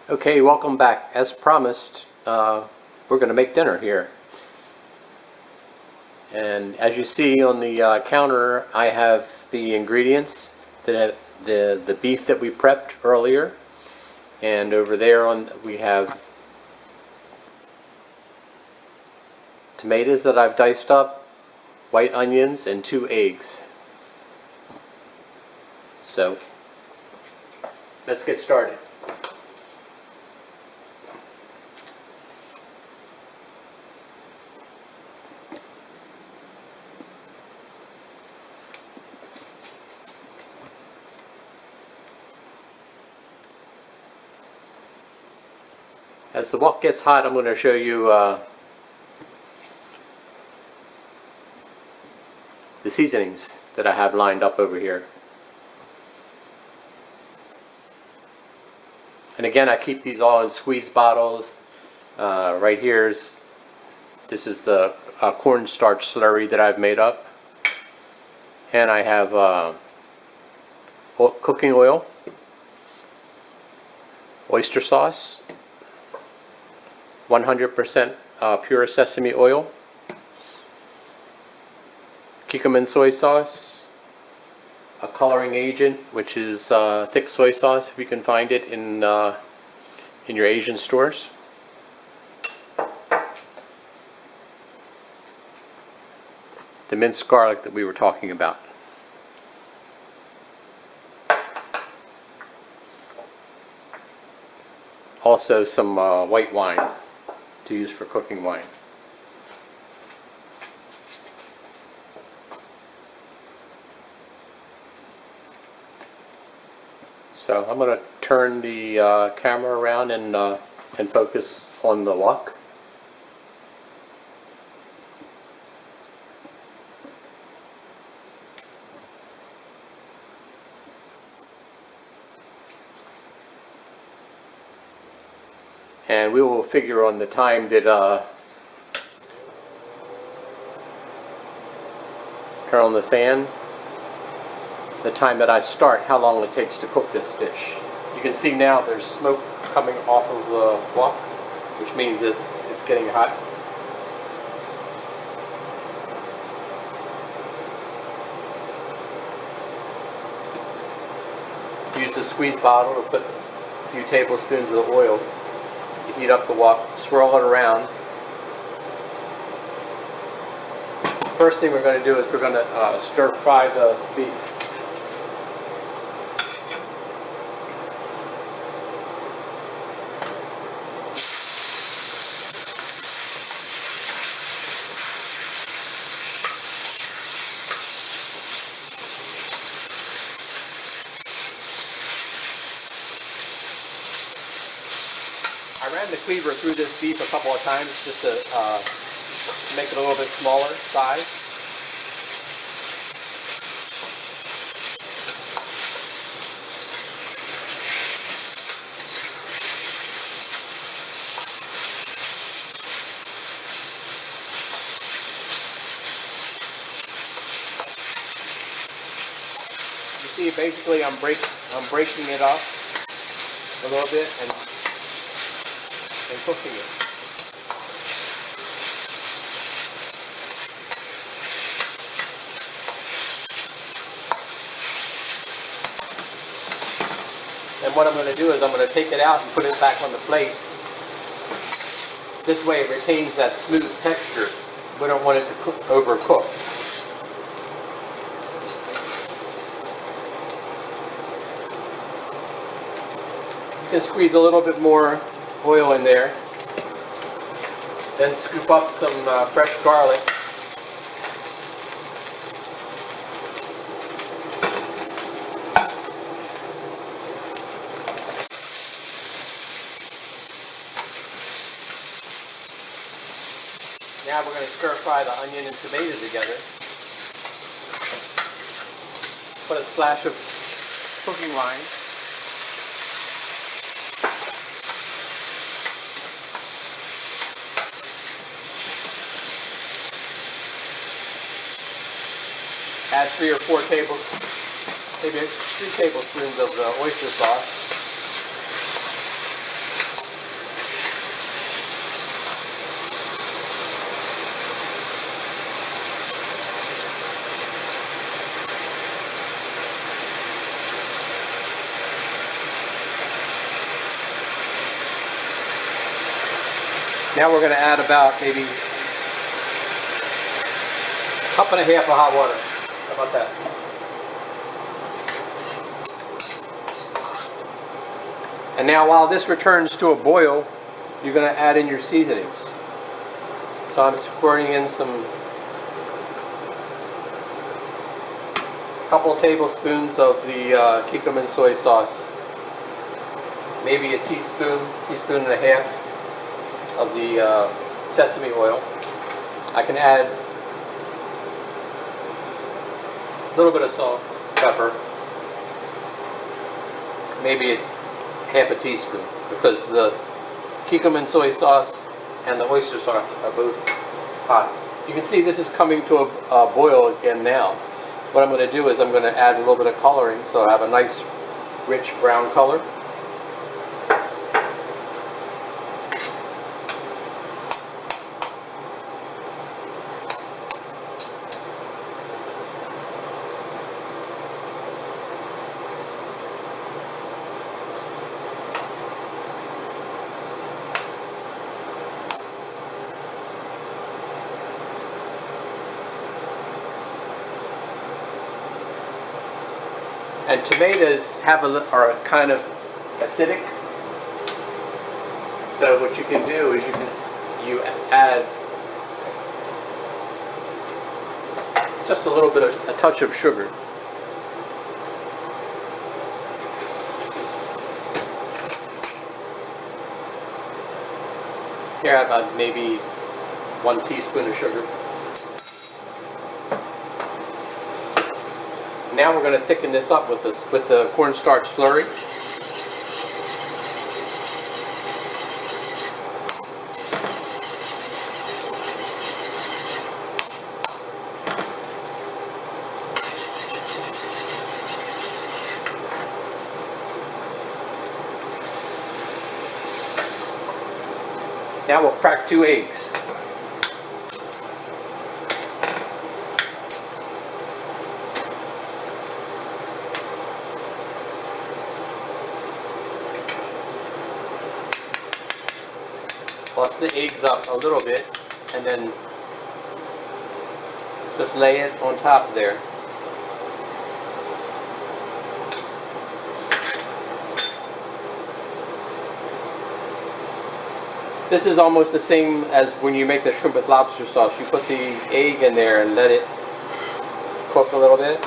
Okay, welcome back. As promised, we're going to make dinner here. And as you see on the counter, I have the ingredients, the beef that we prepped earlier. And over there we have tomatoes that I've diced up, white onions, and 2 eggs. So, let's get started. As the wok gets hot, I'm going to show you the seasonings that I have lined up over here. And again, I keep these all in squeeze bottles. Right this is the cornstarch slurry that I've made up. And I have cooking oil, oyster sauce, 100% pure sesame oil, Kikkoman soy sauce, a coloring agent, which is thick soy sauce if you can find it in your Asian stores. The minced garlic that we were talking about. Also some white wine to use for cooking wine. So I'm going to turn the camera around and focus on the wok. And we will figure on the time that turn on the fan, the time that I start, how long it takes to cook this dish. You can see now there's smoke coming off of the wok, which means it's getting hot. Use the squeeze bottle to put a few tablespoons of the oil. You heat up the wok, swirl it around. First thing we're going to do is we're going to stir fry the beef. I ran the cleaver through this beef a couple of times just to make it a little bit smaller size. You see, basically I'm breaking it up a little bit and cooking it. And what I'm going to do is I'm going to take it out and put it back on the plate. This way it retains that smooth texture. We don't want it to overcook. You can squeeze a little bit more oil in there, then scoop up some fresh garlic. Now we're going to stir fry the onion and tomato together. Put a splash of cooking wine. Add 3 or 4 maybe 3 tablespoons of the oyster sauce. Now we're going to add about maybe a cup and a half of hot water. How about that? And now while this returns to a boil, you're going to add in your seasonings. So I'm squirting in some couple of tablespoons of the Kikkoman soy sauce. Maybe a teaspoon and a half of the sesame oil. I can add a little bit of salt, pepper, maybe half a teaspoon, because the Kikkoman soy sauce and the oyster sauce are both hot. You can see this is coming to a boil again now. What I'm going to do is I'm going to add a little bit of coloring so I have a nice rich brown color. And tomatoes are kind of acidic. So what you can do is you add just a little bit of a touch of sugar. Here I have about maybe 1 teaspoon of sugar. Now we're going to thicken this up with the cornstarch slurry. Now we'll crack 2 eggs. Bust the eggs up a little bit and then just lay it on top there. This is almost the same as when you make the shrimp with lobster sauce. You put the egg in there and let it cook a little bit.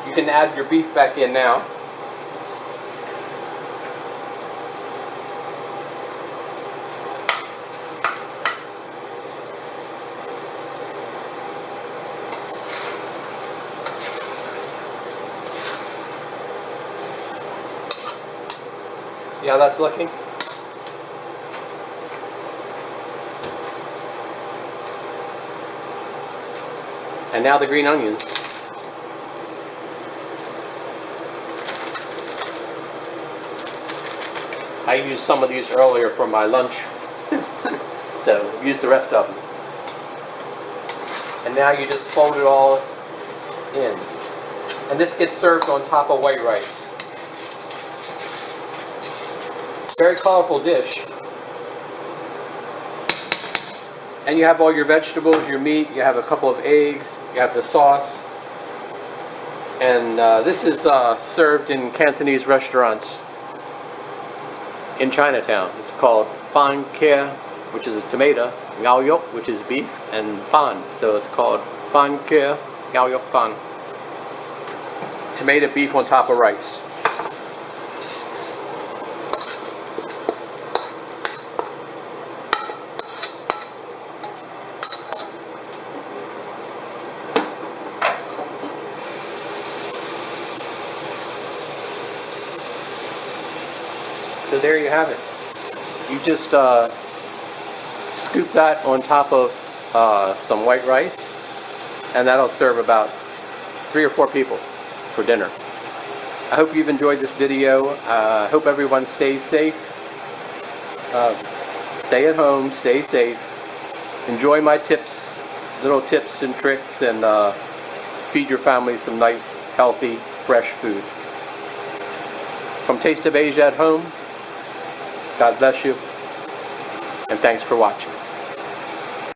You can add your beef back in now. See how that's looking? And now the green onions. I used some of these earlier for my lunch, so use the rest of them. And now you just fold it all in. And this gets served on top of white rice. Very colorful dish. And you have all your vegetables, your meat, you have a couple of eggs, you have the sauce. And this is served in Cantonese restaurants in Chinatown. It's called fan kia, which is a tomato, ngao yok, which is beef, and fan. So it's called fan kia, ngao yok fan. Tomato beef on top of rice. So there you have it. You just scoop that on top of some white rice, and that'll serve about 3 or 4 people for dinner. I hope you've enjoyed this video. I hope everyone stays safe. Stay at home, stay safe. Enjoy my tips, little tips and tricks, and feed your family some nice, healthy, fresh food. From Taste of Asia at Home, God bless you. And thanks for watching.